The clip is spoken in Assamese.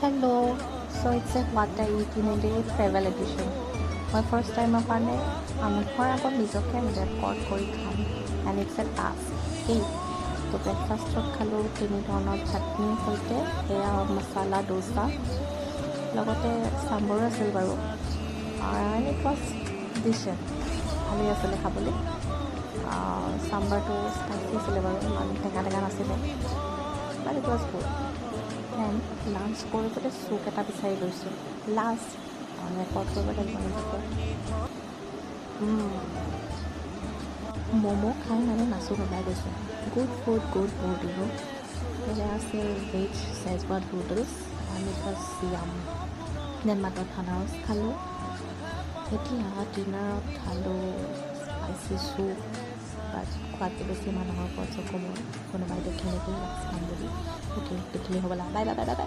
Hello, so it's a what I eat in a day travel edition. My first time কাৰণে মানুহৰ আগত নিজকে ৰেকৰ্ড কৰি খাম এণ্ড ইটছ এ টাস্ক দেই তো ব্ৰেকফাষ্টত খালোঁ 3 ধৰণৰ চাটনিৰ সৈতে এয়া মছালা ডোচা লগতে চাম্বৰো আছিল বাৰু এণ্ড ইট ৱাজ ডিচেণ্ট ভালেই আছিলে খাবলৈ চাম্বাৰটো স্পাইচি আছিলে বাৰু ইমান টেঙা নাছিলে but it was good and lunch কৰিবলৈ চুপ এটা বিচাৰি লৈছোঁ লাষ্ট ৰেকৰ্ড কৰিব লাগিব নিজকে ম'ম' খাই মানে মাছো ওলাই গৈছোঁ গুড ফুড এয়া আছে veg schezwan noodles and it was yum then mutton হানাউচ খালোঁ এতিয়া ডিনাৰত খালোঁ স্পাইচি চুপ বাট খোৱাতকৈ বেছি মানুহৰ ওপৰত চকু মোৰ কোনোবাই দেখিলে খাম বুলি দেখিলে হ'বলা বাই